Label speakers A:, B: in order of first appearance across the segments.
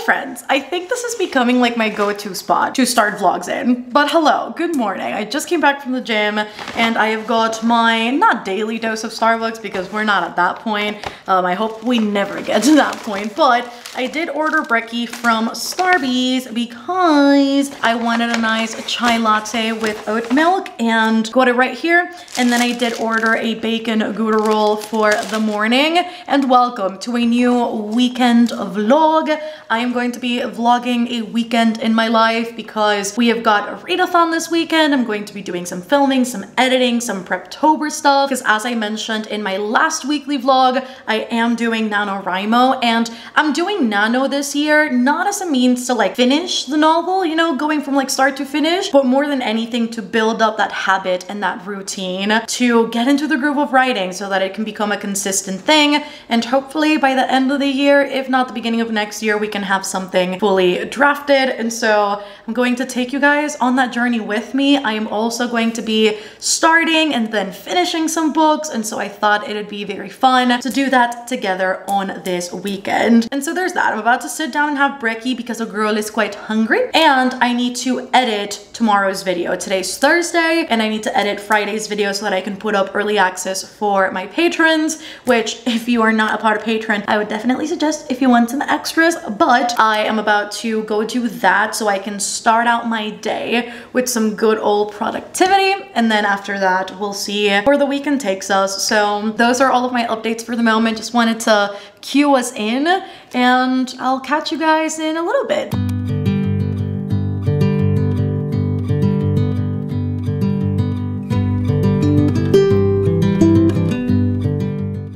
A: friends, I think this is becoming like my go-to spot to start vlogs in. But hello, good morning. I just came back from the gym and I have got my not daily dose of Starbucks because we're not at that point. I hope we never get to that point, but I did order brekkie from Starbucks because I wanted a nice chai latte with oat milk and got it right here. And then I did order a bacon Gouda roll for the morning. And welcome to a new weekend vlog. I am going to be vlogging a weekend in my life because we have got a readathon this weekend. I'm going to be doing some filming, some editing, some Preptober stuff. Because as I mentioned in my last weekly vlog, I am doing NaNoWriMo, and I'm doing Nano this year, not as a means to like finish the novel, you know, going from like start to finish, but more than anything to build up that habit and that routine to get into the groove of writing so that it can become a consistent thing. And hopefully by the end of the year, if not the beginning of next year, we can have something fully drafted. And so I'm going to take you guys on that journey with me. I am also going to be starting and then finishing some books. And so I thought it'd be very fun to do that together on this weekend. And so there's that. I'm about to sit down and have brekkie because a girl is quite hungry and I need to edit tomorrow's video. Today's Thursday and I need to edit Friday's video so that I can put up early access for my patrons, which if you are not a part of Patreon, I would definitely suggest if you want some extras, but I am about to go do that so I can start out my day with some good old productivity. And then after that, we'll see where the weekend takes us. So those are all of my updates for the moment. Just wanted to cue us in and I'll catch you guys in a little bit.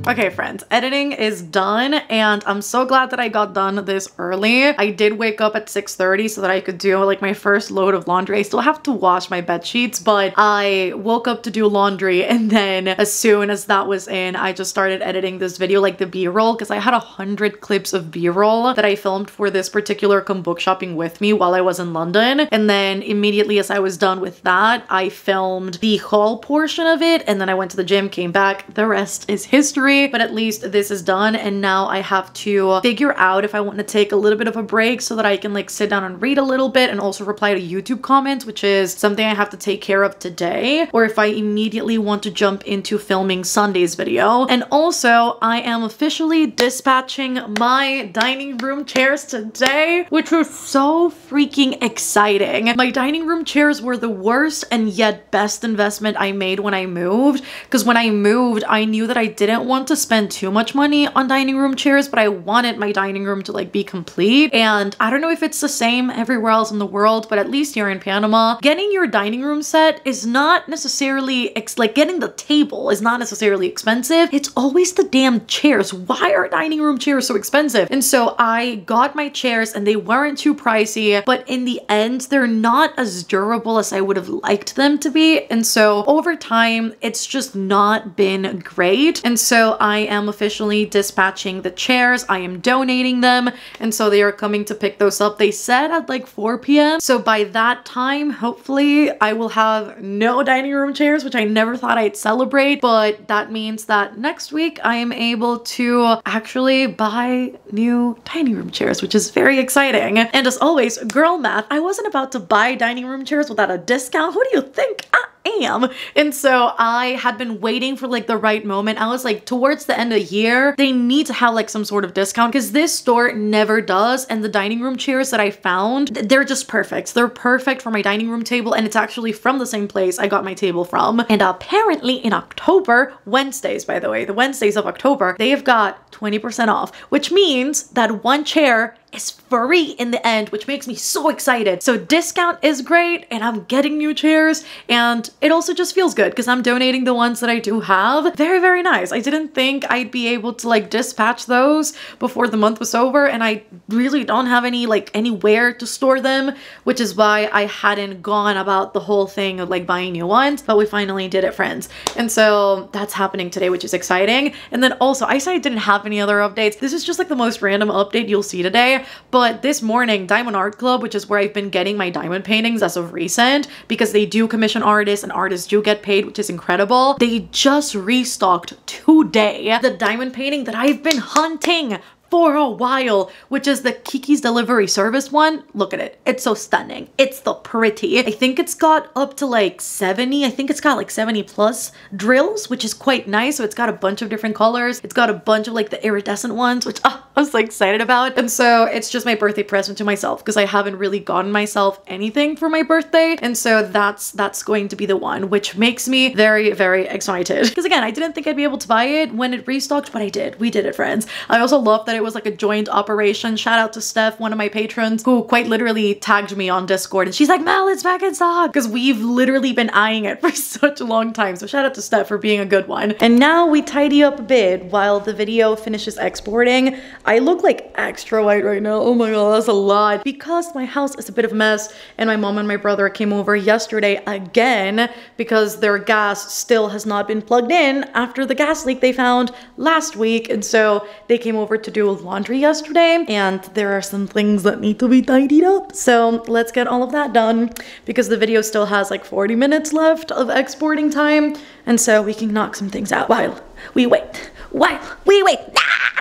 A: Okay friends, editing is done and I'm so glad that I got done this early. I did wake up at 6:30 so that I could do like my first load of laundry. I still have to wash my bed sheets, but I woke up to do laundry and then as soon as that was in, I just started editing this video, like the B-roll, because I had 100 clips of B-roll that I filmed for this particular Come Book Shopping With Me while I was in London. And then immediately as I was done with that, I filmed the haul portion of it and then I went to the gym, came back. The rest is history. But at least this is done and now I have to figure out if I want to take a little bit of a break so that I can like sit down and read a little bit and also reply to YouTube comments, which is something I have to take care of today, or if I immediately want to jump into filming Sunday's video. And also I am officially dispatching my dining room chairs today, which was so freaking exciting. My dining room chairs were the worst and yet best investment I made when I moved, because when I moved I knew that I didn't want to spend too much money on dining room chairs, but I wanted my dining room to like be complete. And I don't know if it's the same everywhere else in the world, but at least here in Panama, getting your dining room set is not necessarily like getting the table is not necessarily expensive. It's always the damn chairs. Why are dining room chairs so expensive? And so I got my chairs and they weren't too pricey, but in the end, they're not as durable as I would have liked them to be. And so over time, it's just not been great. And so I am officially dispatching the chairs. I am donating them. And so they are coming to pick those up. They said at like 4 p.m. So by that time, hopefully I will have no dining room chairs, which I never thought I'd celebrate. But that means that next week I am able to actually buy new dining room chairs, which is very exciting. And as always, girl math, I wasn't about to buy dining room chairs without a discount. Who do you think I am? And so I had been waiting for like the right moment. I was like, towards the end of the year, they need to have like some sort of discount because this store never does. And the dining room chairs that I found, they're just perfect. They're perfect for my dining room table. And it's actually from the same place I got my table from. And apparently in October, Wednesdays, by the way, the Wednesdays of October, they have got 20% off, which means that one chair is free in the end, which makes me so excited. So discount is great and I'm getting new chairs and it also just feels good because I'm donating the ones that I do have. Very, very nice. I didn't think I'd be able to like dispatch those before the month was over and I really don't have any like anywhere to store them, which is why I hadn't gone about the whole thing of like buying new ones, but we finally did it, friends. And so that's happening today, which is exciting. And then also I said I didn't have any other updates. This is just like the most random update you'll see today. But this morning, Diamond Art Club, which is where I've been getting my diamond paintings as of recent, because they do commission artists and artists do get paid, which is incredible. They just restocked today the diamond painting that I've been hunting for a while, which is the Kiki's Delivery Service one. Look at it. It's so stunning. It's so pretty. I think it's got up to like 70. I think it's got like 70 plus drills, which is quite nice. So it's got a bunch of different colors. It's got a bunch of like the iridescent ones, which I'm so excited about. And so it's just my birthday present to myself because I haven't really gotten myself anything for my birthday. And so that's going to be the one, which makes me very, very excited. Because again, I didn't think I'd be able to buy it when it restocked, but I did. We did it, friends. I also love that it was like a joint operation. Shout out to Steph, one of my patrons, who quite literally tagged me on Discord, and she's like, Mel, it's back in stock, because we've literally been eyeing it for such a long time. So shout out to Steph for being a good one. And now we tidy up a bit while the video finishes exporting. I look like extra white right now. Oh my god, that's a lot, because my house is a bit of a mess, and my mom and my brother came over yesterday again because their gas still has not been plugged in after the gas leak they found last week. And so they came over to do laundry yesterday, and there are some things that need to be tidied up. So let's get all of that done, because the video still has like 40 minutes left of exporting time, and so we can knock some things out while we wait. Ah!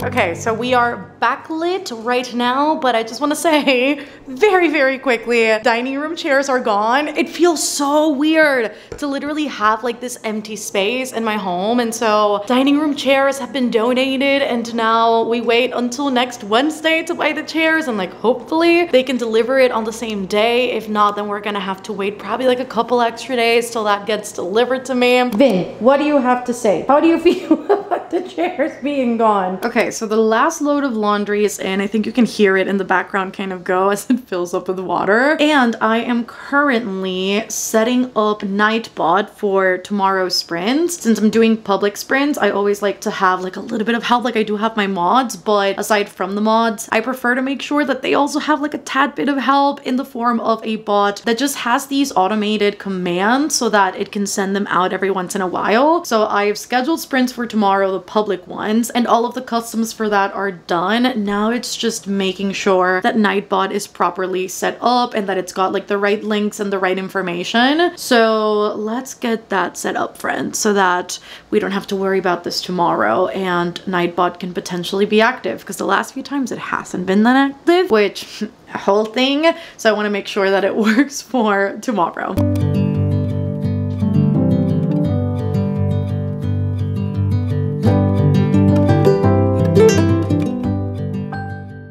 A: Okay, so we are backlit right now, but I just want to say very, very quickly, dining room chairs are gone. It feels so weird to literally have like this empty space in my home. And so dining room chairs have been donated, and now we wait until next Wednesday to buy the chairs, and like hopefully they can deliver it on the same day. If not, then we're gonna have to wait probably like a couple extra days till that gets delivered to me. Vin, what do you have to say? How do you feel about the chairs being gone? Okay, so the last load of laundry is in. I think you can hear it in the background kind of go as it fills up with water. And I am currently setting up Nightbot for tomorrow's sprints. Since I'm doing public sprints, I always like to have like a little bit of help. Like I do have my mods, but aside from the mods, I prefer to make sure that they also have like a tad bit of help in the form of a bot that just has these automated commands so that it can send them out every once in a while. So I've scheduled sprints for tomorrow, the public ones, and all of the customs for that are done. Now it's just making sure that Nightbot is properly set up and that it's got like the right links and the right information. So let's get that set up, friends, so that we don't have to worry about this tomorrow and Nightbot can potentially be active, because the last few times it hasn't been that active, which a whole thing. So I want to make sure that it works for tomorrow.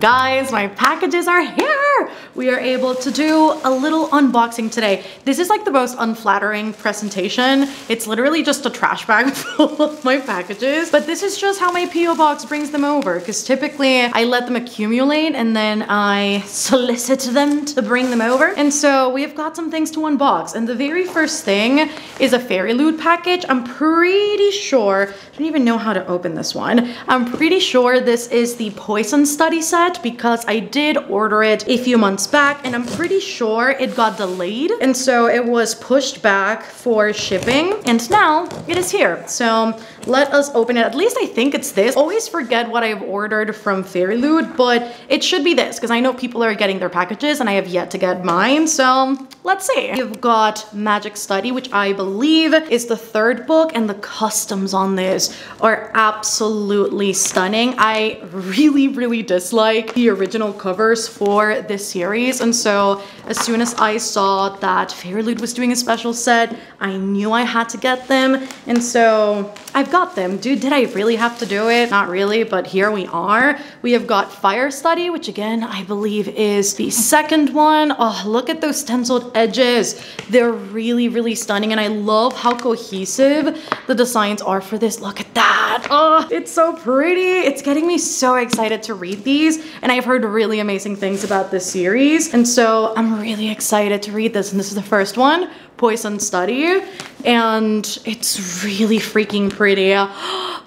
A: Guys, my packages are here! We are able to do a little unboxing today. This is like the most unflattering presentation. It's literally just a trash bag full of my packages. But this is just how my P.O. box brings them over, because typically I let them accumulate and then I solicit them to bring them over. And so we've got some things to unbox. And the very first thing is a Fairy Loot package. I'm pretty sure, I don't even know how to open this one. I'm pretty sure this is the Poison Study set, because I did order it a few months back and I'm pretty sure it got delayed, and so it was pushed back for shipping, and now it is here. So let us open it. At least I think it's this. Always forget what I've ordered from Fairy Loot, but it should be this because I know people are getting their packages and I have yet to get mine. So let's see. You've got Magic Study, which I believe is the third book, and the customs on this are absolutely stunning. I really dislike the original covers for this series, and so as soon as I saw that Fairy Loot was doing a special set, I knew I had to get them, and so I've got them. Dude, did I really have to do it? Not really, but here we are. We have got Fire Study, which again, I believe is the second one. Oh, look at those stenciled edges. They're really stunning, and I love how cohesive the designs are for this. Look at that. Oh, it's so pretty. It's getting me so excited to read these, and I've heard really amazing things about this series, and so I'm really excited to read this, and this is the first one, Poison Study, and it's really freaking pretty.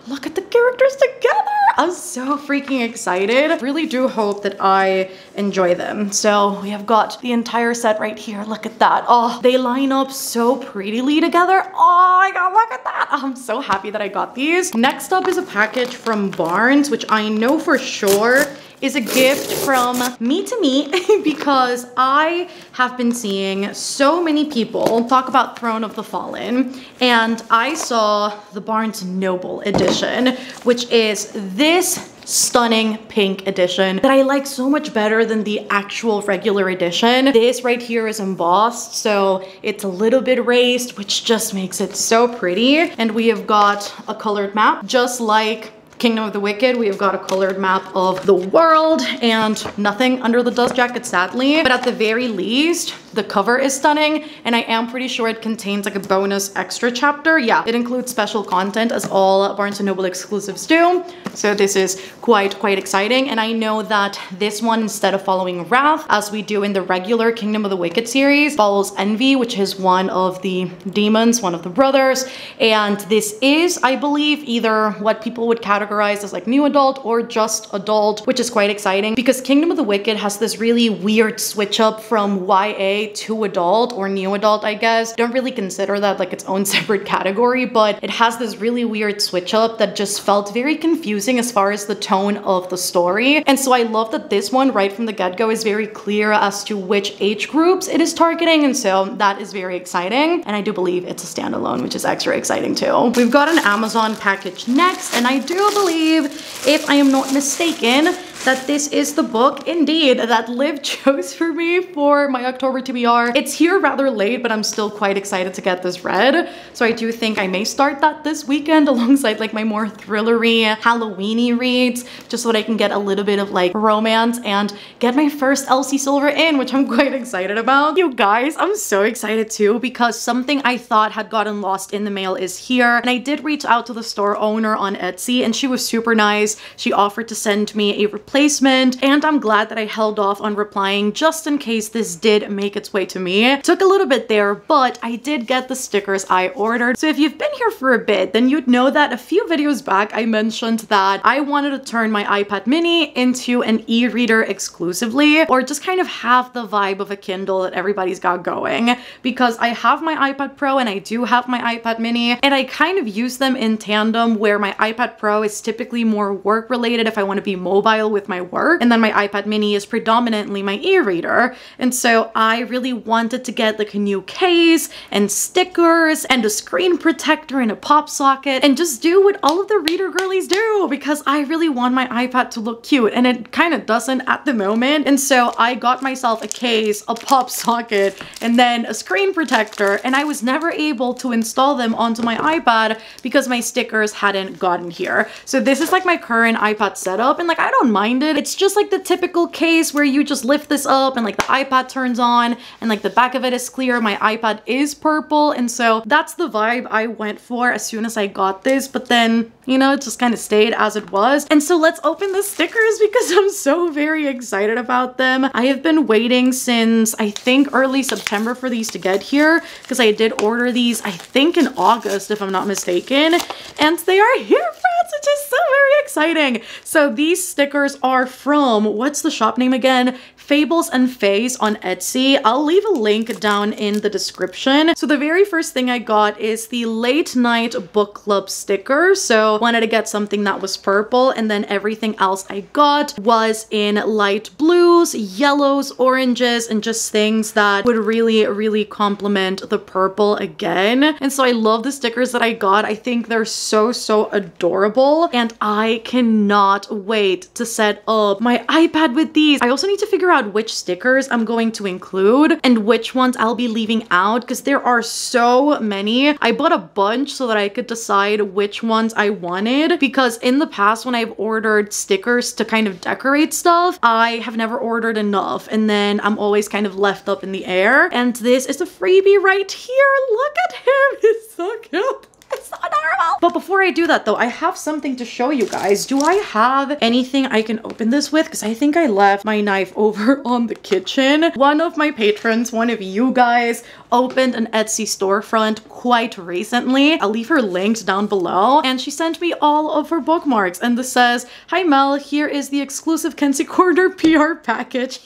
A: Look at the characters together. I'm so freaking excited. Really do hope that I enjoy them. So we have got the entire set right here. Look at that. Oh, they line up so prettily together. Oh my god, look at that. I'm so happy that I got these. Next up is a package from Barnes, which I know for sure is a gift from me to me because I have been seeing so many people talk about Throne of the Fallen, and I saw the Barnes Noble edition, which is this stunning pink edition that I like so much better than the actual regular edition. This right here is embossed, so it's a little bit raised, which just makes it so pretty. And we have got a colored map, just like Kingdom of the Wicked. We have got a colored map of the world and nothing under the dust jacket, sadly. But at the very least, the cover is stunning, and I am pretty sure it contains like a bonus extra chapter. Yeah, it includes special content as all Barnes & Noble exclusives do. So this is quite exciting. And I know that this one, instead of following Wrath, as we do in the regular Kingdom of the Wicked series, follows Envy, which is one of the demons, one of the brothers. And this is, I believe, either what people would categorize as like new adult or just adult, which is quite exciting because Kingdom of the Wicked has this really weird switch up from YA to adult, or new adult, I guess. Don't really consider that like its own separate category, but it has this really weird switch up that just felt very confusing as far as the tone of the story. And so I love that this one right from the get-go is very clear as to which age groups it is targeting, and so that is very exciting. And I do believe it's a standalone, which is extra exciting too. We've got an Amazon package next, and I do believe, if I am not mistaken, that this is the book, indeed, that Liv chose for me for my October TBR. It's here rather late, but I'm still quite excited to get this read. So I do think I may start that this weekend alongside like my more thrillery, Halloween-y reads, just so that I can get a little bit of like romance and get my first Elsie Silver in, which I'm quite excited about. You guys, I'm so excited too because something I thought had gotten lost in the mail is here. And I did reach out to the store owner on Etsy, and she was super nice. She offered to send me a replacement, and I'm glad that I held off on replying just in case this did make its way to me. Took a little bit there, but I did get the stickers I ordered. So if you've been here for a bit, then you'd know that a few videos back I mentioned that I wanted to turn my iPad mini into an e-reader exclusively, or just kind of have the vibe of a Kindle that everybody's got going, because I have my iPad Pro and I do have my iPad mini, and I kind of use them in tandem, where my iPad Pro is typically more work related if I want to be mobile with my work, and then my iPad mini is predominantly my e-reader. And so I really wanted to get like a new case and stickers and a screen protector and a pop socket and just do what all of the reader girlies do, because I really want my iPad to look cute, and it kind of doesn't at the moment. And so I got myself a case, a pop socket, and then a screen protector, and I was never able to install them onto my iPad because my stickers hadn't gotten here. So this is like my current iPad setup, and like I don't mind it. It's just like the typical case where you just lift this up and like the iPad turns on and like the back of it is clear. My iPad is purple, and so that's the vibe I went for as soon as I got this, but then, you know, it just kind of stayed as it was. And so let's open the stickers because I'm so very excited about them. I have been waiting since I think early September for these to get here, because I did order these I think in August if I'm not mistaken, and they are here, friends, which is so very exciting. So these stickers are from, what's the shop name again? Fables and Fays on Etsy. I'll leave a link down in the description. So the very first thing I got is the late night book club sticker. So wanted to get something that was purple, and then everything else I got was in light blues, yellows, oranges, and just things that would really complement the purple again. And so I love the stickers that I got. I think they're so adorable, and I cannot wait to set up my iPad with these. I also need to figure out which stickers I'm going to include and which ones I'll be leaving out, because there are so many. I bought a bunch so that I could decide which ones I wanted, because in the past when I've ordered stickers to kind of decorate stuff, I have never ordered enough, and then I'm always kind of left up in the air. And this is a freebie right here. Look at him. He's so cute. It's so adorable. But before I do that though, I have something to show you guys. Do I have anything I can open this with? Because I think I left my knife over on the kitchen. One of my patrons, one of you guys, opened an Etsy storefront quite recently. I'll leave her linked down below. And she sent me all of her bookmarks. And this says, "Hi Mel, here is the exclusive Kenzie Corner PR package.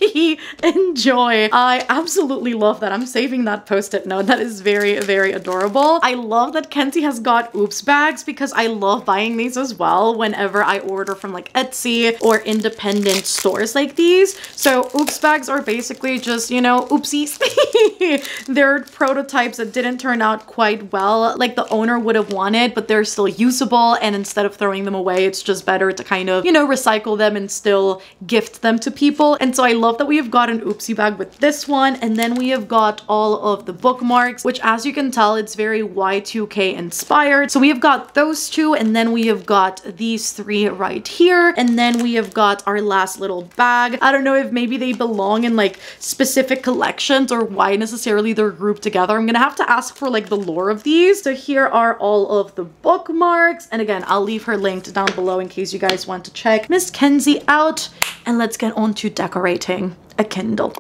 A: Enjoy." I absolutely love that. I'm saving that post-it note. That is very adorable. I love that Kenzie has got oops bags, because I love buying these as well whenever I order from like Etsy or independent stores like these. So oops bags are basically just, you know, oopsies. They're prototypes that didn't turn out quite well like the owner would have wanted, but they're still usable, and instead of throwing them away, it's just better to kind of, you know, recycle them and still gift them to people. And so I love that we have got an oopsie bag with this one, and then we have got all of the bookmarks, which as you can tell, it's very Y2K inspired. So we have got those two, and then we have got these three right here, and then we have got our last little bag. I don't know if maybe they belong in like specific collections or why necessarily they're grouped together. I'm gonna have to ask for like the lore of these. So here are all of the bookmarks, and again, I'll leave her linked down below in case you guys want to check Miss Kenzie out. And let's get on to decorating a Kindle.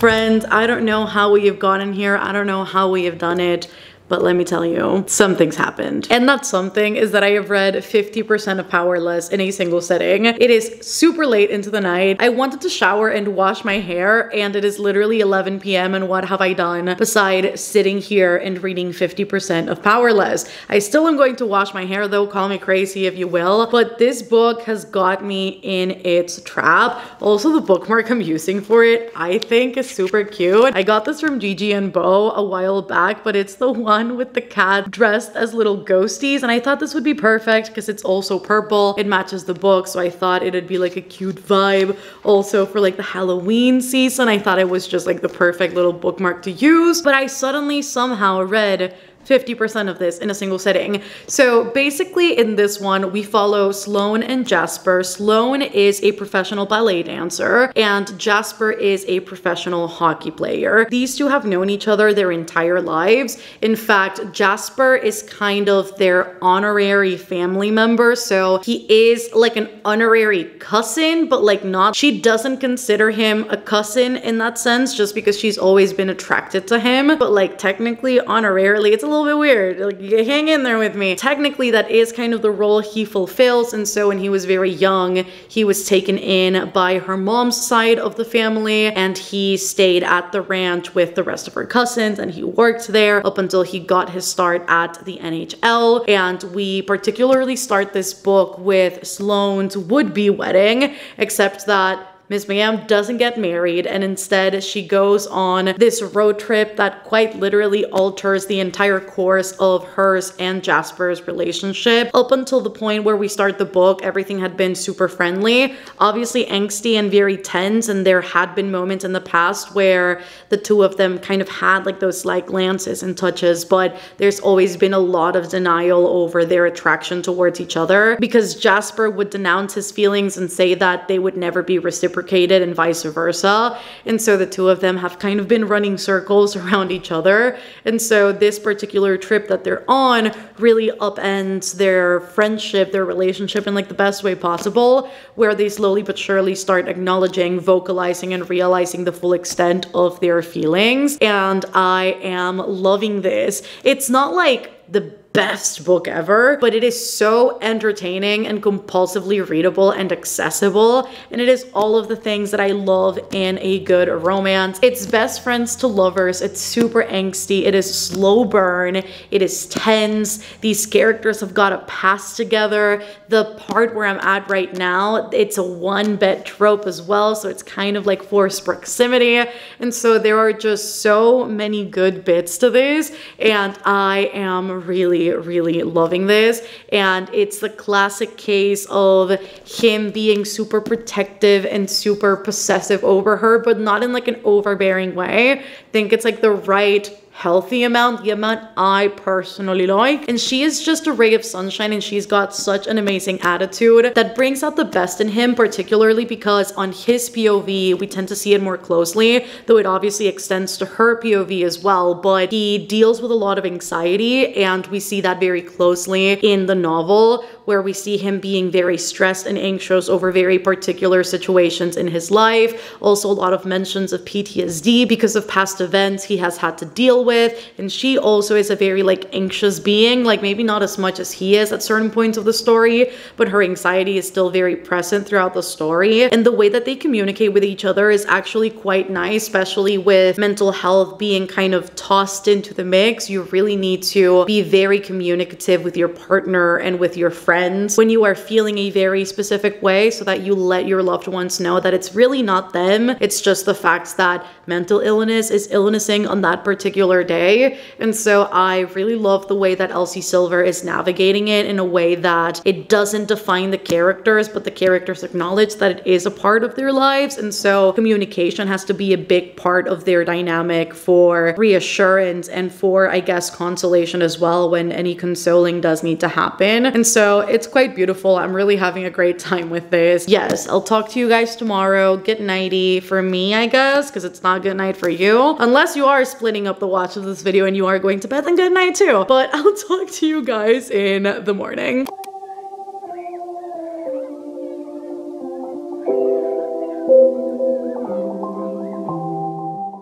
A: Friends, I don't know how we have gotten here. I don't know how we have done it. But let me tell you, something's happened. And that something is that I have read 50% of Powerless in a single sitting. It is super late into the night. I wanted to shower and wash my hair, and it is literally 11 p.m. and what have I done beside sitting here and reading 50% of Powerless? I still am going to wash my hair though, call me crazy if you will, but this book has got me in its trap. Also, the bookmark I'm using for it, I think is super cute. I got this from Gigi and Bo a while back, but it's the one with the cat dressed as little ghosties, and I thought this would be perfect because it's also purple. It matches the book, so I thought it'd be like a cute vibe. Also for like the Halloween season, I thought it was just like the perfect little bookmark to use, but I suddenly somehow read 50% of this in a single sitting. So basically in this one, we follow Sloane and Jasper. Sloane is a professional ballet dancer and Jasper is a professional hockey player. These two have known each other their entire lives. In fact, Jasper is kind of their honorary family member. So he is like an honorary cousin, but like not, she doesn't consider him a cousin in that sense, just because she's always been attracted to him. But like technically, honorarily, it's a little bit weird. Like, you hang in there with me. Technically, that is kind of the role he fulfills. And so when he was very young, he was taken in by her mom's side of the family, and he stayed at the ranch with the rest of her cousins, and he worked there up until he got his start at the NHL. And we particularly start this book with Sloane's would-be wedding, except that Miss McGann doesn't get married, and instead she goes on this road trip that quite literally alters the entire course of hers and Jasper's relationship. Up until the point where we start the book, everything had been super friendly, obviously angsty and very tense, and there had been moments in the past where the two of them kind of had like those slight glances and touches, but there's always been a lot of denial over their attraction towards each other, because Jasper would denounce his feelings and say that they would never be reciprocated, and vice versa. And so the two of them have kind of been running circles around each other. And so this particular trip that they're on really upends their friendship, their relationship in like the best way possible, where they slowly but surely start acknowledging, vocalizing, and realizing the full extent of their feelings. And I am loving this. It's not like the best book ever, but it is so entertaining and compulsively readable and accessible, and it is all of the things that I love in a good romance. It's best friends to lovers, it's super angsty, it is slow burn, it is tense, these characters have got a pass together. The part where I'm at right now, it's a one-bed trope as well, so it's kind of like forced proximity, and so there are just so many good bits to this, and I am really loving this. And it's the classic case of him being super protective and super possessive over her, but not in like an overbearing way. I think it's like the right healthy amount, the amount I personally like. And she is just a ray of sunshine, and she's got such an amazing attitude that brings out the best in him, particularly because on his POV, we tend to see it more closely, though it obviously extends to her POV as well, but he deals with a lot of anxiety, and we see that very closely in the novel, where we see him being very stressed and anxious over very particular situations in his life. Also, a lot of mentions of PTSD because of past events he has had to deal with, and she also is a very like anxious being, like maybe not as much as he is at certain points of the story, but her anxiety is still very present throughout the story. And the way that they communicate with each other is actually quite nice, especially with mental health being kind of tossed into the mix. You really need to be very communicative with your partner and with your friends when you are feeling a very specific way, so that you let your loved ones know that it's really not them, it's just the fact that mental illness is illnessing on that particular day. And so I really love the way that Elsie Silver is navigating it in a way that it doesn't define the characters, but the characters acknowledge that it is a part of their lives. And so communication has to be a big part of their dynamic for reassurance and for, I guess, consolation as well when any consoling does need to happen. And so it's quite beautiful. I'm really having a great time with this. Yes, I'll talk to you guys tomorrow. Good nighty for me, I guess, because it's not good night for you. Unless you are splitting up the watch of this video and you are going to bed, then good night too. But I'll talk to you guys in the morning.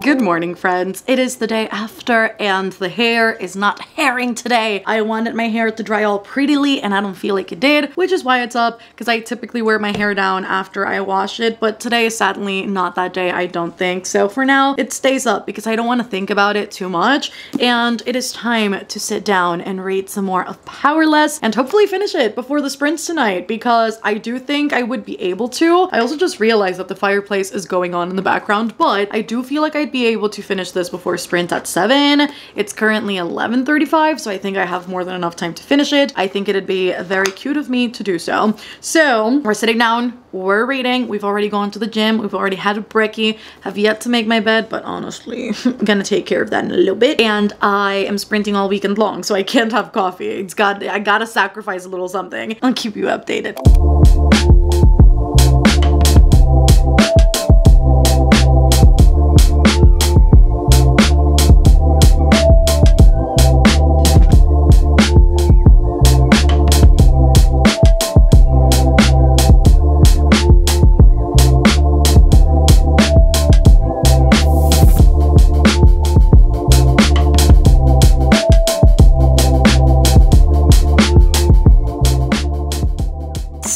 A: Good morning, friends. It is the day after, and the hair is not hairing today. I wanted my hair to dry all prettily, and I don't feel like it did, which is why it's up, because I typically wear my hair down after I wash it, but today is sadly not that day, I don't think. So for now, it stays up because I don't want to think about it too much, and it is time to sit down and read some more of Powerless, and hopefully finish it before the sprints tonight, because I do think I would be able to. I also just realized that the fireplace is going on in the background, but I do feel like I'd be able to finish this before sprint at 7. It's currently 11:35, so I think I have more than enough time to finish it. I think it'd be very cute of me to do so. So we're sitting down, we're reading, we've already gone to the gym, we've already had a brekkie, have yet to make my bed, but honestly, I'm gonna take care of that in a little bit. And I am sprinting all weekend long, so I can't have coffee. I gotta sacrifice a little something. I'll keep you updated.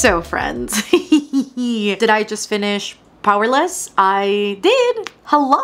A: So friends, did I just finish Powerless? I did. Hello.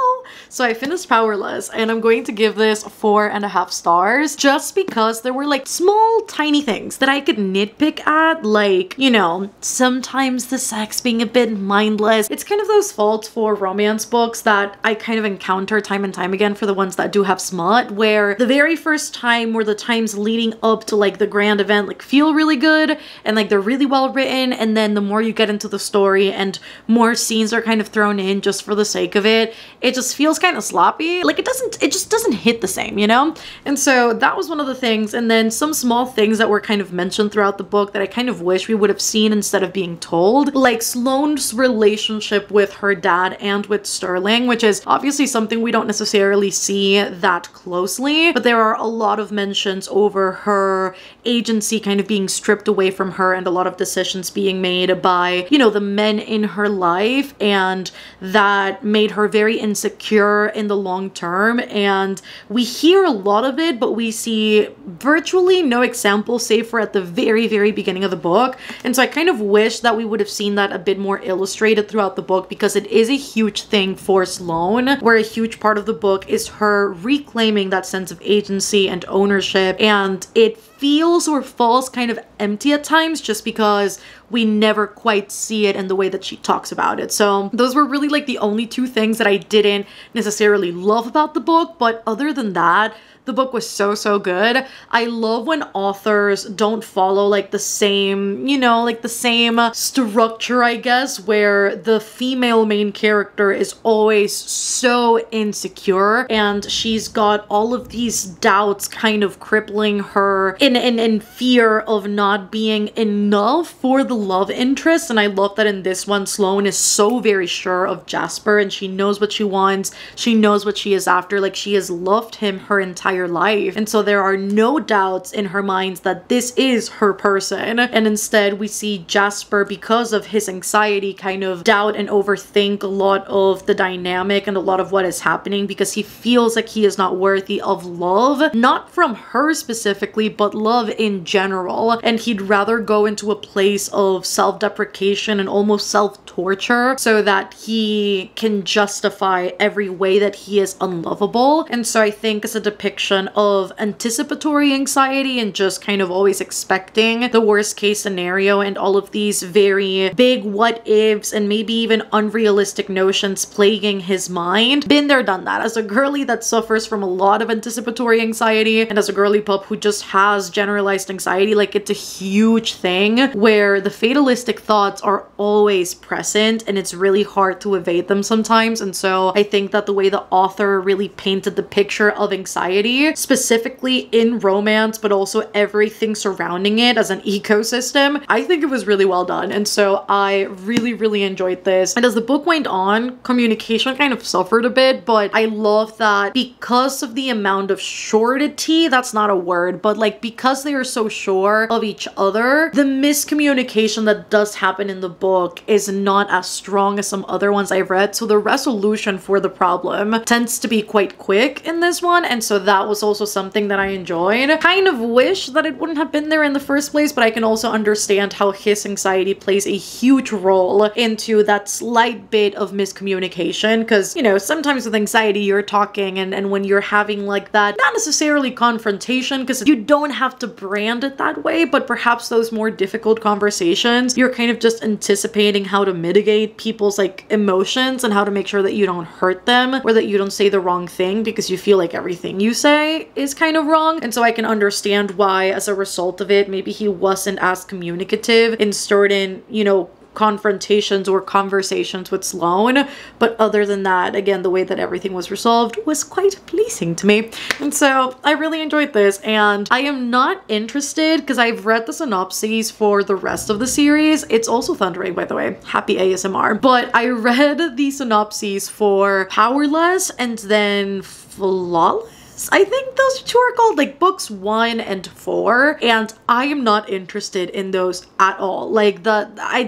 A: So I finished Powerless and I'm going to give this 4.5 stars just because there were like small tiny things that I could nitpick at, like, you know, sometimes the sex being a bit mindless. It's kind of those faults for romance books that I kind of encounter time and time again for the ones that do have smut, where the very first time or the times leading up to like the grand event like feel really good and like they're really well written, and then the more you get into the story and more scenes are kind of thrown in just for the sake of it, it just feels kind of sloppy. Like it just doesn't hit the same, you know? And so that was one of the things. And then some small things that were kind of mentioned throughout the book that I kind of wish we would have seen instead of being told. Like Sloane's relationship with her dad and with Sterling, which is obviously something we don't necessarily see that closely, but there are a lot of mentions over her agency kind of being stripped away from her and a lot of decisions being made by, you know, the men in her life, and that made her very insecure in the long term. And we hear a lot of it, but we see virtually no example save for at the very beginning of the book. And so I kind of wish that we would have seen that a bit more illustrated throughout the book, because it is a huge thing for Sloane, where a huge part of the book is her reclaiming that sense of agency and ownership, and it feels or falls kind of empty at times just because we never quite see it in the way that she talks about it. So those were really like the only two things that I didn't necessarily love about the book, but other than that, the book was so good. I love when authors don't follow like the same, you know, like the same structure, I guess, where the female main character is always so insecure and she's got all of these doubts kind of crippling her in fear of not being enough for the love interest. And I love that in this one, Sloane is so very sure of Jasper and she knows what she wants. She knows what she is after. Like, she has loved him her entire life, and so there are no doubts in her minds that this is her person. And instead we see Jasper, because of his anxiety, kind of doubt and overthink a lot of the dynamic and a lot of what is happening, because he feels like he is not worthy of love, not from her specifically, but love in general. And he'd rather go into a place of self-deprecation and almost self-torture so that he can justify every way that he is unlovable. And so I think as a depiction of anticipatory anxiety and just kind of always expecting the worst case scenario and all of these very big what ifs and maybe even unrealistic notions plaguing his mind. Been there, done that. As a girly that suffers from a lot of anticipatory anxiety, and as a girly pup who just has generalized anxiety, like, it's a huge thing where the fatalistic thoughts are always present and it's really hard to evade them sometimes. And so I think that the way the author really painted the picture of anxiety, specifically in romance, but also everything surrounding it as an ecosystem, I think it was really well done. And so I really enjoyed this. And as the book went on, communication kind of suffered a bit, but I love that because of the amount of surety, that's not a word, but like because they are so sure of each other, the miscommunication that does happen in the book is not as strong as some other ones I've read. So the resolution for the problem tends to be quite quick in this one. And so that was also something that I enjoyed. Kind of wish that it wouldn't have been there in the first place, but I can also understand how his anxiety plays a huge role into that slight bit of miscommunication, because, you know, sometimes with anxiety you're talking and when you're having like that, not necessarily confrontation, because you don't have to brand it that way, but perhaps those more difficult conversations, you're kind of just anticipating how to mitigate people's like emotions and how to make sure that you don't hurt them or that you don't say the wrong thing because you feel like everything you say is kind of wrong. And so I can understand why, as a result of it, maybe he wasn't as communicative in certain, you know, confrontations or conversations with Sloane. But other than that, again, the way that everything was resolved was quite pleasing to me. And so I really enjoyed this, and I am not interested because I've read the synopses for the rest of the series. It's also thundering, by the way. Happy ASMR. But I read the synopses for Powerless and then Flawless. I think those two are called like books 1 and 4, and I am not interested in those at all. Like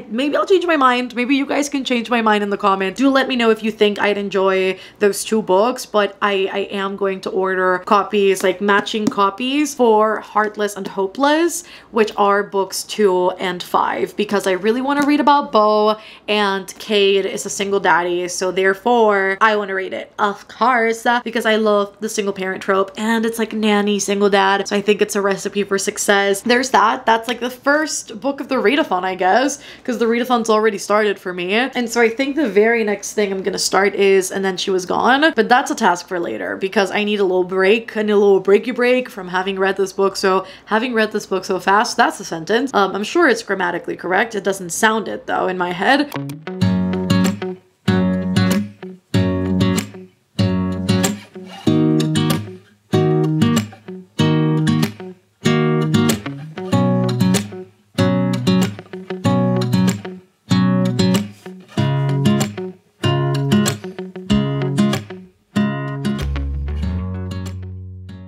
A: maybe I'll change my mind. Maybe you guys can change my mind in the comments. Do let me know if you think I'd enjoy those two books, but I am going to order copies, like matching copies for Heartless and Hopeless, which are books 2 and 5, because I really want to read about Bo, and Cade is a single daddy, so therefore I want to read it, of course, because I love the single parent trope, and it's like nanny, single dad, so I think it's a recipe for success. There's that. That's like the first book of the readathon, I guess, because the readathon's already started for me. And so I think the very next thing I'm gonna start is And Then She Was Gone, but that's a task for later because I need a little break, and a little breaky break from having read this book. So having read this book so fast, that's a sentence. I'm sure it's grammatically correct. It doesn't sound it though in my head.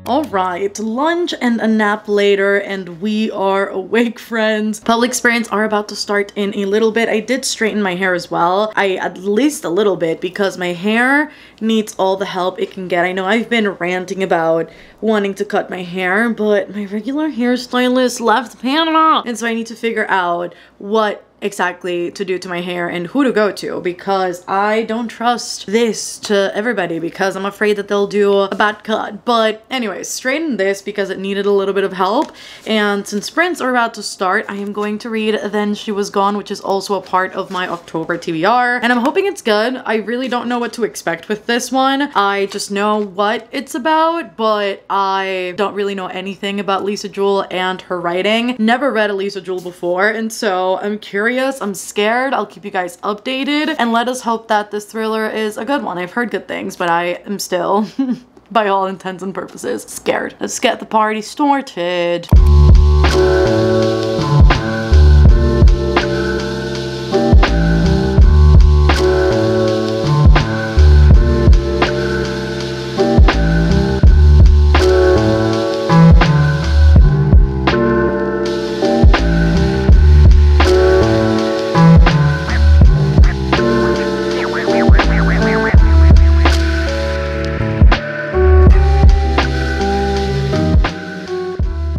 A: Alright, lunch and a nap later, and we are awake, friends. Public sprints are about to start in a little bit. I did straighten my hair as well. At least a little bit, because my hair needs all the help it can get. I know I've been ranting about wanting to cut my hair, but my regular hairstylist left Panama, and so I need to figure out what exactly to do to my hair and who to go to, because I don't trust this to everybody because I'm afraid that they'll do a bad cut. But anyways, straighten this because it needed a little bit of help, and since sprints are about to start, I am going to read Then She Was Gone, which is also a part of my October TBR, and I'm hoping it's good. I really don't know what to expect with this one. I just know what it's about, but I don't really know anything about Lisa Jewell and her writing. Never read a Lisa Jewell before, and so I'm curious. I'm scared. I'll keep you guys updated, and let us hope that this thriller is a good one. I've heard good things, but I am still, by all intents and purposes, scared. Let's get the party started.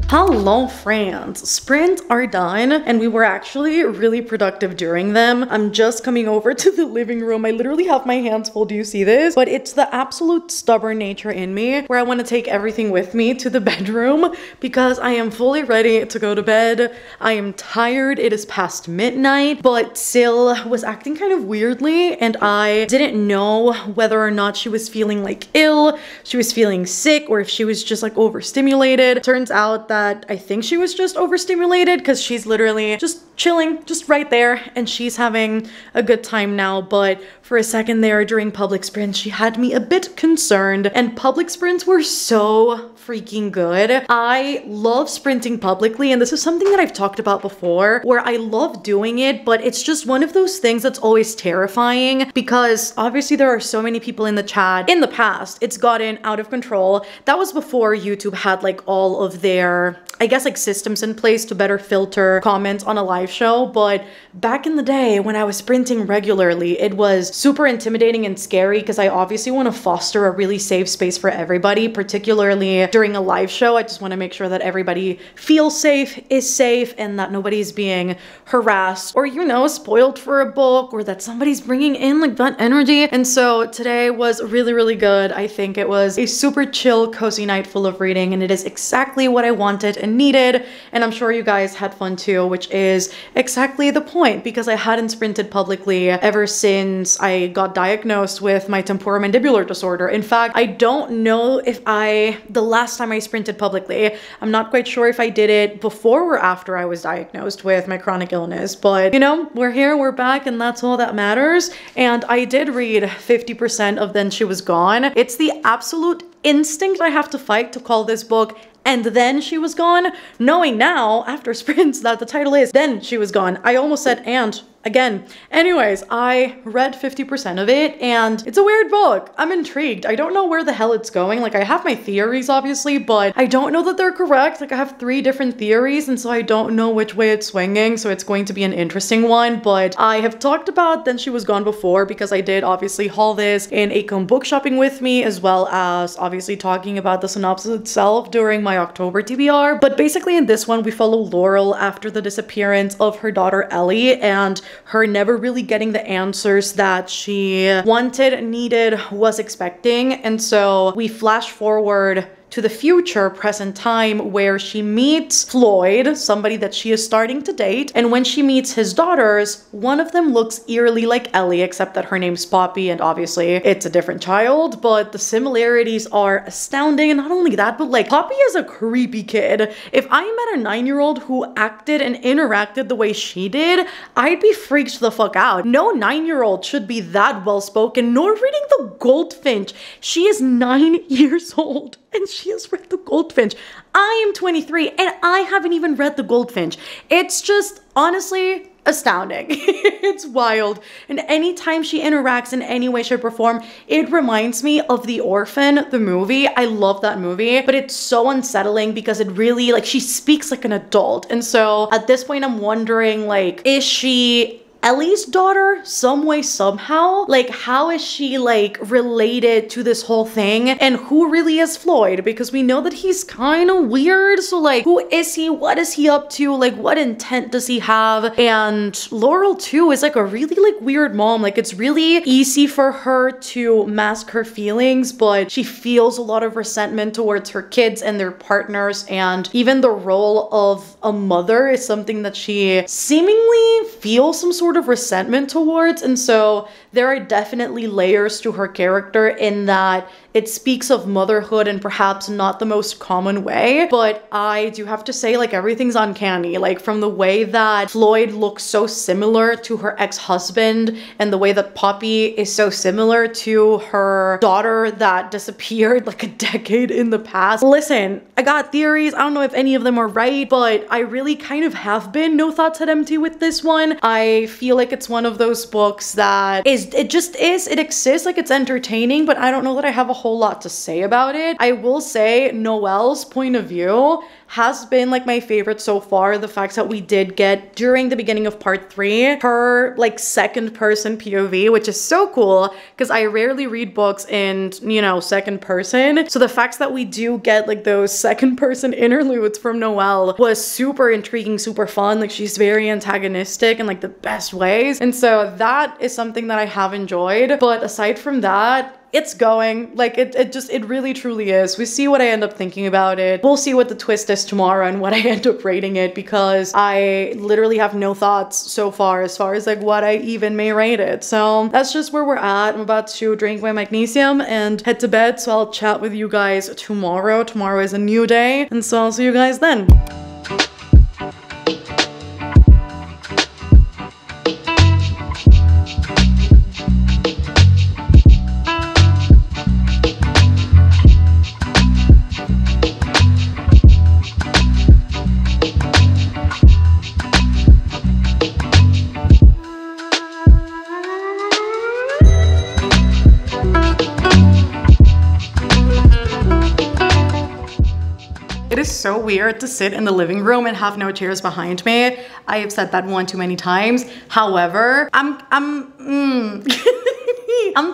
A: Hello friends, sprints are done and we were actually really productive during them. I'm just coming over to the living room. I literally have my hands full. Do you see this? But it's the absolute stubborn nature in me where I want to take everything with me to the bedroom because I am fully ready to go to bed. I am tired. It is past midnight, but Sil was acting kind of weirdly and I didn't know whether or not she was feeling like ill, she was feeling sick, or if she was just like overstimulated. Turns out that I think she was just overstimulated because she's literally just chilling, just right there, and she's having a good time now. But for a second there during public sprints, she had me a bit concerned, and public sprints were so freaking good. I love sprinting publicly, and this is something that I've talked about before, where I love doing it, but it's just one of those things that's always terrifying because obviously there are so many people in the chat. In the past, it's gotten out of control. That was before YouTube had like all of their, I guess, like systems in place to better filter comments on a live show. But back in the day when I was sprinting regularly, it was super intimidating and scary because I obviously want to foster a really safe space for everybody, particularly during a live show. I just want to make sure that everybody feels safe, is safe, and that nobody's being harassed or, you know, spoiled for a book, or that somebody's bringing in like that energy. And so today was really, really good. I think it was a super chill, cozy night full of reading, and it is exactly what I wanted and needed. And I'm sure you guys had fun too, which is exactly the point, because I hadn't sprinted publicly ever since I got diagnosed with my temporomandibular disorder. In fact, I don't know if the last time I sprinted publicly, I'm not quite sure if I did it before or after I was diagnosed with my chronic illness, but you know, we're here, we're back, and that's all that matters. And I did read 50% of Then She Was Gone. It's the absolute instinct I have to fight to call this book And Then She Was Gone, knowing now after sprints that the title is Then She Was Gone. I almost said and again. Anyways, I read 50% of it and it's a weird book. I'm intrigued. I don't know where the hell it's going. Like I have my theories obviously, but I don't know that they're correct. Like I have 3 different theories and so I don't know which way it's swinging. So it's going to be an interesting one, but I have talked about Then She Was Gone before because I did obviously haul this in Acom Book Shopping with me, as well as obviously talking about the synopsis itself during my October TBR. But basically in this one, we follow Laurel after the disappearance of her daughter Ellie and her never really getting the answers that she wanted, needed, was expecting. And so we flash forward to the future, present time, where she meets Floyd, somebody that she is starting to date. And when she meets his daughters, one of them looks eerily like Ellie, except that her name's Poppy, and obviously it's a different child, but the similarities are astounding. And not only that, but like Poppy is a creepy kid. If I met a 9-year-old who acted and interacted the way she did, I'd be freaked the fuck out. No 9-year-old should be that well-spoken, nor reading the Goldfinch. She is 9 years old. And she has read the Goldfinch. I am 23 and I haven't even read the Goldfinch. It's just honestly astounding. It's wild. And anytime she interacts in any way, shape, or form, it reminds me of The Orphan, the movie. I love that movie, but it's so unsettling because it really, like, she speaks like an adult. And so at this point, I'm wondering, like, is she Ellie's daughter some way, somehow? Like, how is she like related to this whole thing? And who really is Floyd? Because we know that he's kind of weird. So like, who is he? What is he up to? Like, what intent does he have? And Laurel too is like a really like weird mom. Like, it's really easy for her to mask her feelings, but she feels a lot of resentment towards her kids and their partners. And even the role of a mother is something that she seemingly feels some sort of resentment towards. And so there are definitely layers to her character in that it speaks of motherhood in perhaps not the most common way. But I do have to say, like, everything's uncanny. Like, from the way that Floyd looks so similar to her ex-husband and the way that Poppy is so similar to her daughter that disappeared like a decade in the past. Listen, I got theories. I don't know if any of them are right, but I really kind of have been no thoughts at empty with this one. I feel like it's one of those books that it exists, like it's entertaining, but I don't know that I have a whole lot to say about it. I will say Noelle's point of view has been like my favorite so far. The fact that we did get during the beginning of part 3 her like second person POV, which is so cool because I rarely read books in, you know, second person. So the fact that we do get like those second person interludes from Noelle was super intriguing, super fun. Like, she's very antagonistic in like the best ways. And so that is something that I have enjoyed. But aside from that, it's going. Like, it really truly is. We see what I end up thinking about it. We'll see what the twist is tomorrow and what I end up rating it, because I literally have no thoughts so far as like what I even may rate it. So that's just where we're at. I'm about to drink my magnesium and head to bed, so I'll chat with you guys tomorrow. Tomorrow is a new day, and so I'll see you guys then. It is so weird to sit in the living room and have no chairs behind me. I have said that one too many times. However, I'm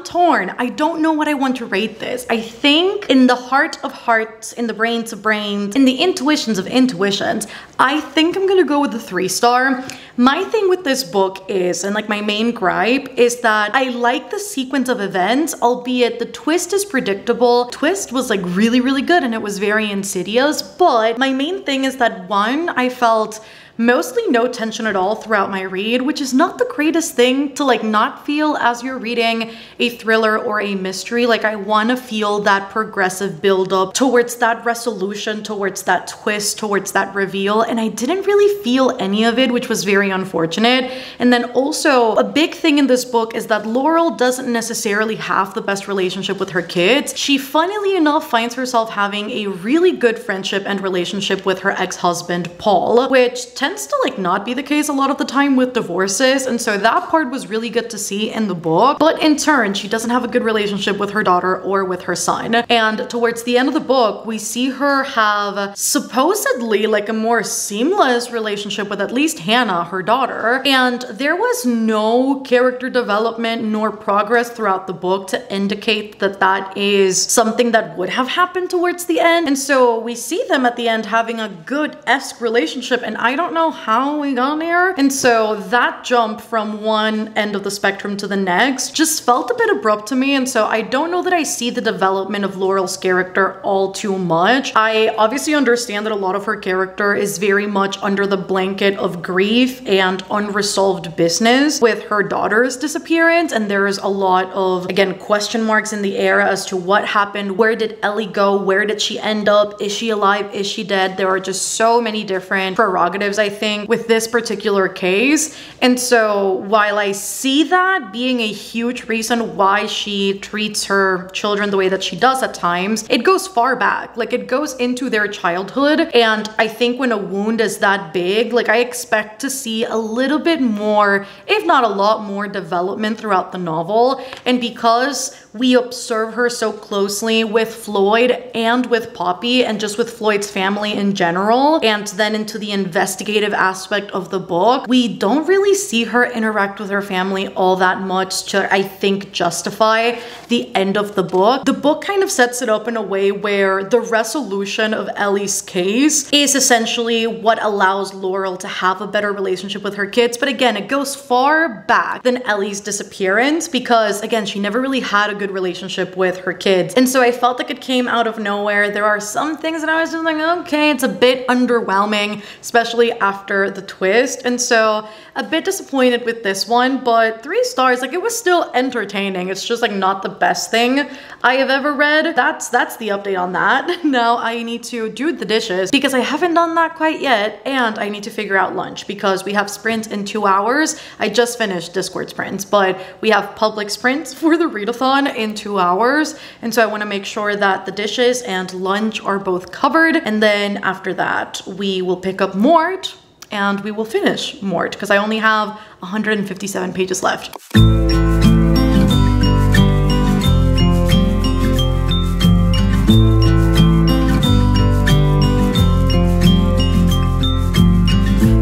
A: torn. I don't know what I want to rate this. I think in the heart of hearts, in the brains of brains, in the intuitions of intuitions, I think I'm gonna go with the 3-star. My thing with this book is, and like my main gripe, is that I like the sequence of events, albeit the twist is predictable. Twist was like really, really good and it was very insidious, but my main thing is that, one, I felt mostly no tension at all throughout my read, which is not the greatest thing to like not feel as you're reading a thriller or a mystery. Like, I want to feel that progressive build up towards that resolution, towards that twist, towards that reveal, and I didn't really feel any of it, which was very unfortunate. And then also a big thing in this book is that Laurel doesn't necessarily have the best relationship with her kids. She, funnily enough, finds herself having a really good friendship and relationship with her ex-husband Paul, which tends to like not be the case a lot of the time with divorces, and so that part was really good to see in the book. But in turn, she doesn't have a good relationship with her daughter or with her son. And towards the end of the book, we see her have supposedly like a more seamless relationship with at least Hannah, her daughter. And there was no character development nor progress throughout the book to indicate that that is something that would have happened towards the end. And so we see them at the end having a good-esque relationship, and I don't know how we got there. And so that jump from one end of the spectrum to the next just felt a bit abrupt to me, and so I don't know that I see the development of Laurel's character all too much. I obviously understand that a lot of her character is very much under the blanket of grief and unresolved business with her daughter's disappearance, and there's a lot of, again, question marks in the air as to what happened. Where did Ellie go? Where did she end up? Is she alive? Is she dead? There are just so many different prerogatives, I think, with this particular case. And so while I see that being a huge reason why she treats her children the way that she does at times, it goes far back. Like, it goes into their childhood. And I think when a wound is that big, like, I expect to see a little bit more, if not a lot more, development throughout the novel. And because we observe her so closely with Floyd and with Poppy and just with Floyd's family in general, and then into the investigative aspect of the book, we don't really see her interact with her family all that much to, I think, justify the end of the book. The book kind of sets it up in a way where the resolution of Ellie's case is essentially what allows Laurel to have a better relationship with her kids. But again, it goes far back than Ellie's disappearance because, again, she never really had a good relationship with her kids. And so I felt like it came out of nowhere. There are some things that I was just like, okay, it's a bit underwhelming, especially after the twist. And so a bit disappointed with this one, but 3 stars, like, it was still entertaining. It's just like not the best thing I have ever read. That's the update on that. Now I need to do the dishes because I haven't done that quite yet, and I need to figure out lunch because we have sprints in 2 hours. I just finished Discord sprints, but we have public sprints for the readathon in 2 hours, and so I want to make sure that the dishes and lunch are both covered, and then after that we will pick up Mort and we will finish Mort because I only have 157 pages left.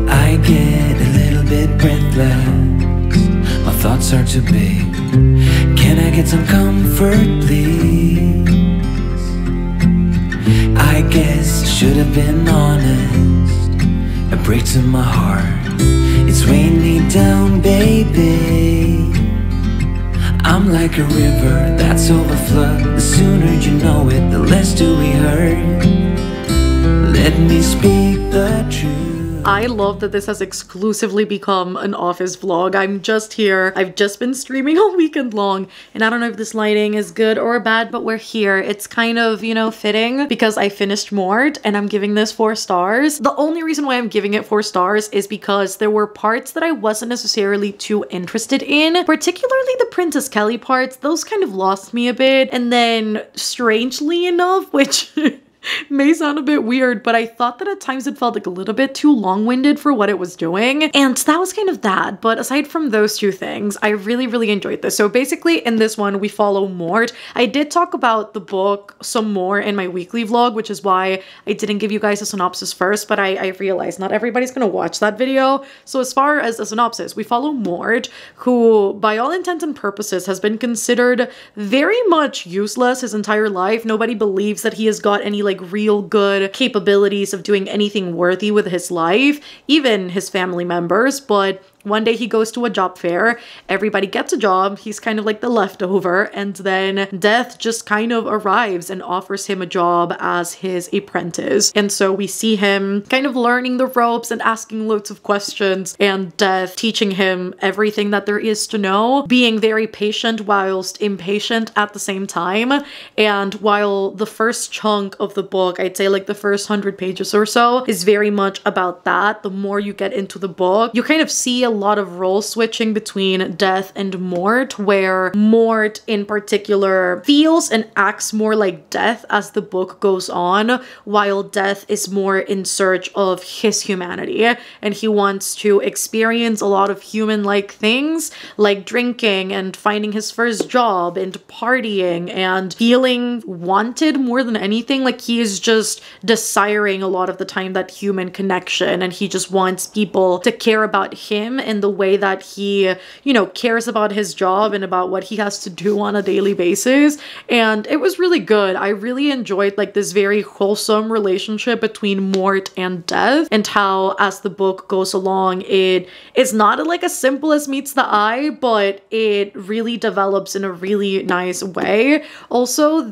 B: I get a little bit breathless, my thoughts are too big. Can I get some comfort, please? I guess I should have been honest. It breaks in my heart. It's weighing me down, baby. I'm like a river that's overflowed. The sooner you know it, the less do we hurt. Let me speak the truth.
A: I love that this has exclusively become an office vlog. I'm just here. I've just been streaming all weekend long, and I don't know if this lighting is good or bad, but we're here. It's kind of, you know, fitting because I finished Mort and I'm giving this 4 stars. The only reason why I'm giving it 4 stars is because there were parts that I wasn't necessarily too interested in, particularly the Princess Kelly parts. Those kind of lost me a bit. And then, strangely enough, which may sound a bit weird, but I thought that at times it felt like a little bit too long-winded for what it was doing, and that was kind of that. But aside from those 2 things, I really enjoyed this. So basically in this one we follow Mort. I did talk about the book some more in my weekly vlog, which is why I didn't give you guys a synopsis first, but I realized not everybody's gonna watch that video. So as far as a synopsis, we follow Mort, who by all intents and purposes has been considered very much useless his entire life. Nobody believes that he has got any like real good capabilities of doing anything worthy with his life, even his family members. But one day he goes to a job fair, everybody gets a job, he's kind of like the leftover, and then Death just kind of arrives and offers him a job as his apprentice. And so we see him kind of learning the ropes and asking loads of questions, and Death teaching him everything that there is to know, being very patient whilst impatient at the same time. And while the first chunk of the book, I'd say like the first 100 pages or so, is very much about that, the more you get into the book, you kind of see a lot of role switching between Death and Mort, where Mort in particular feels and acts more like Death as the book goes on, while Death is more in search of his humanity, and he wants to experience a lot of human-like things like drinking and finding his first job and partying and feeling wanted more than anything. Like, he is just desiring a lot of the time that human connection, and he just wants people to care about him in the way that he, you know, cares about his job and about what he has to do on a daily basis. And it was really good. I really enjoyed like this very wholesome relationship between Mort and Death, and how as the book goes along, it is not like as simple as meets the eye, but it really develops in a really nice way. Also,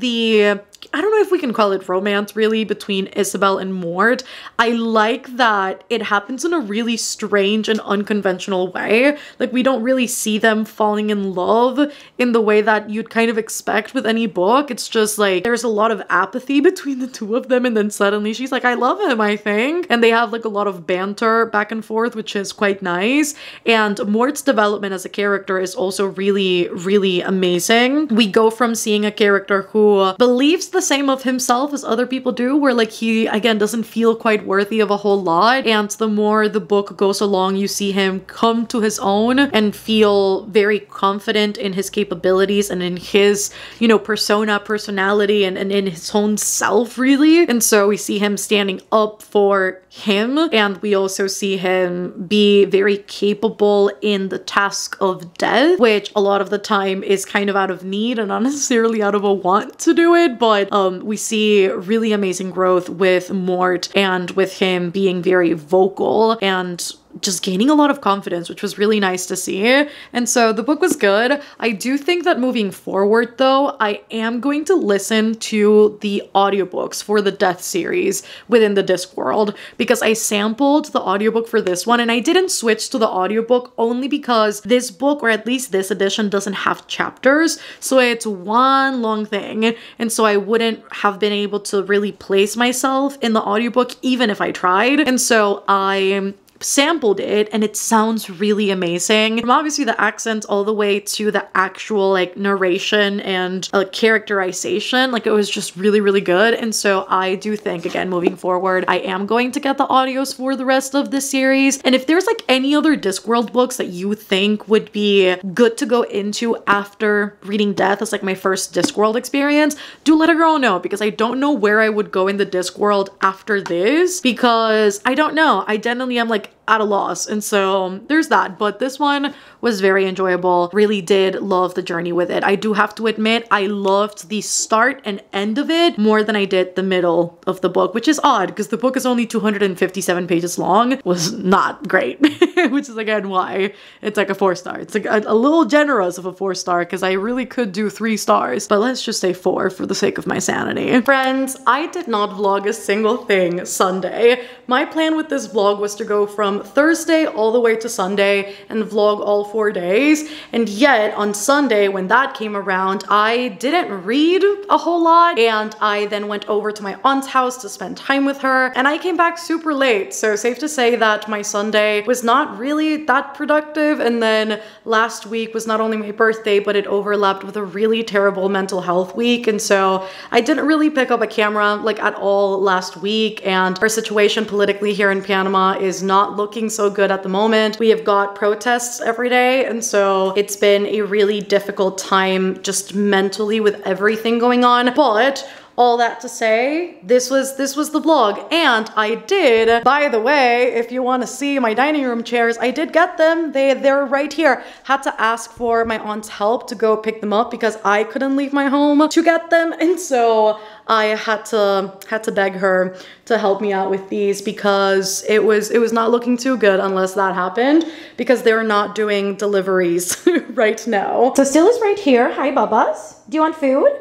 A: I don't know if we can call it romance really between Isabel and Mort. I like that it happens in a really strange and unconventional way. Like, we don't really see them falling in love in the way that you'd kind of expect with any book. It's just like there's a lot of apathy between the two of them, and then suddenly she's like, I love him, I think. And they have like a lot of banter back and forth, which is quite nice. And Mort's development as a character is also really, really amazing. We go from seeing a character who believes the same of himself as other people do, where like he again doesn't feel quite worthy of a whole lot, and the more the book goes along, you see him come to his own and feel very confident in his capabilities and in his, you know, personality and in his own self, really. And so we see him standing up for him, and we also see him be very capable in the task of death, which a lot of the time is kind of out of need and not necessarily out of a want to do it. But we see really amazing growth with Mort, and with him being very vocal and just gaining a lot of confidence, which was really nice to see. And so the book was good. I do think that moving forward though, I am going to listen to the audiobooks for the Death series within the Discworld, because I sampled the audiobook for this one and I didn't switch to the audiobook only because this book, or at least this edition, doesn't have chapters. So it's one long thing. And so I wouldn't have been able to really place myself in the audiobook even if I tried. And so I sampled it, and it sounds really amazing. From obviously the accents all the way to the actual like narration and characterization, like it was just really, really good. And so I do think, again, moving forward, I am going to get the audios for the rest of the series. And if there's like any other Discworld books that you think would be good to go into after reading Death as like my first Discworld experience, do let a girl know, because I don't know where I would go in the Discworld after this, because I don't know. I genuinely am like at a loss. And so there's that. But this one was very enjoyable. Really did love the journey with it. I do have to admit, I loved the start and end of it more than I did the middle of the book, which is odd because the book is only 257 pages long. It was not great, which is again why it's like a 4-star. It's like a little generous of a 4-star, because I really could do 3 stars, but let's just say 4 for the sake of my sanity. Friends, I did not vlog a single thing Sunday. My plan with this vlog was to go from Thursday all the way to Sunday and vlog all 4 days. And yet on Sunday, when that came around, I didn't read a whole lot, and I then went over to my aunt's house to spend time with her, and I came back super late. So safe to say that my Sunday was not really that productive. And then last week was not only my birthday, but it overlapped with a really terrible mental health week. And so I didn't really pick up a camera like at all last week, and our situation politically here in Panama is not looking so good at the moment. We have got protests every day, and so it's been a really difficult time just mentally with everything going on. But all that to say, this was the vlog. And I did, by the way, if you want to see my dining room chairs, I did get them. They're right here. Had to ask for my aunt's help to go pick them up because I couldn't leave my home to get them. And so I had to beg her to help me out with these, because it was not looking too good unless that happened, because they're not doing deliveries right now. So Still is right here. Hi, Bubba's. Do you want food?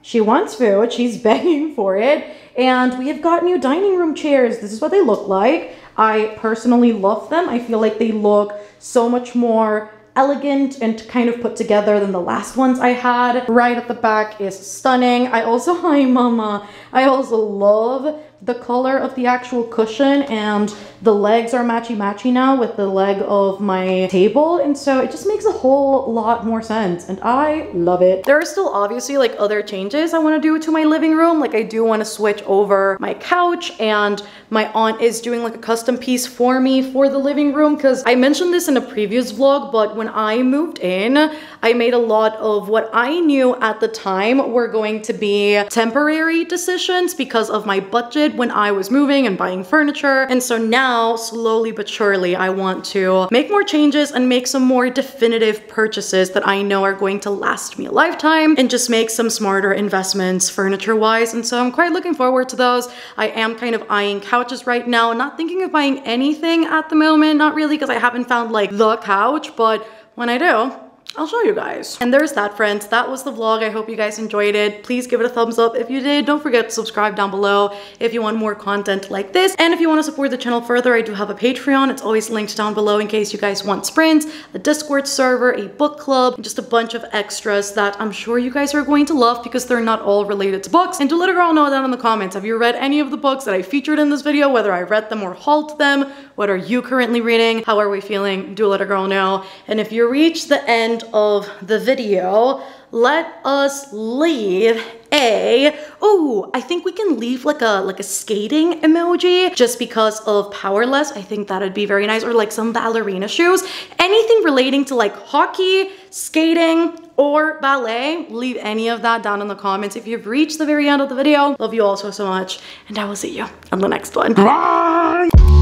A: She wants food. She's begging for it. And we have got new dining room chairs. This is what they look like. I personally love them. I feel like they look so much more elegant and kind of put together than the last ones I had. Right at the back is stunning. Hi, Mama. I also love the color of the actual cushion, and the legs are matchy-matchy now with the leg of my table, and so it just makes a whole lot more sense, and I love it. There are still obviously like other changes I want to do to my living room. Like I do want to switch over my couch, and my aunt is doing like a custom piece for me for the living room, because I mentioned this in a previous vlog, but when I moved in, I made a lot of what I knew at the time were going to be temporary decisions because of my budget when I was moving and buying furniture. And so now, slowly but surely, I want to make more changes and make some more definitive purchases that I know are going to last me a lifetime, and just make some smarter investments furniture-wise. And so I'm quite looking forward to those. I am kind of eyeing couches right now, not thinking of buying anything at the moment, not really, because I haven't found like the couch, but when I do, I'll show you guys. And there's that, friends. That was the vlog. I hope you guys enjoyed it. Please give it a thumbs up if you did. Don't forget to subscribe down below if you want more content like this. And if you want to support the channel further, I do have a Patreon. It's always linked down below in case you guys want sprints, a Discord server, a book club, and just a bunch of extras that I'm sure you guys are going to love because they're not all related to books. And do let a girl know down in the comments, have you read any of the books that I featured in this video, whether I read them or hauled them? What are you currently reading? How are we feeling? Do let a girl know. And if you reach the end of the video, let us leave I think we can leave like a skating emoji just because of powerless. I think that'd be very nice, or like some ballerina shoes. Anything relating to like hockey, skating, or ballet, leave any of that down in the comments if you've reached the very end of the video. Love you all so much, and I will see you on the next one. Bye!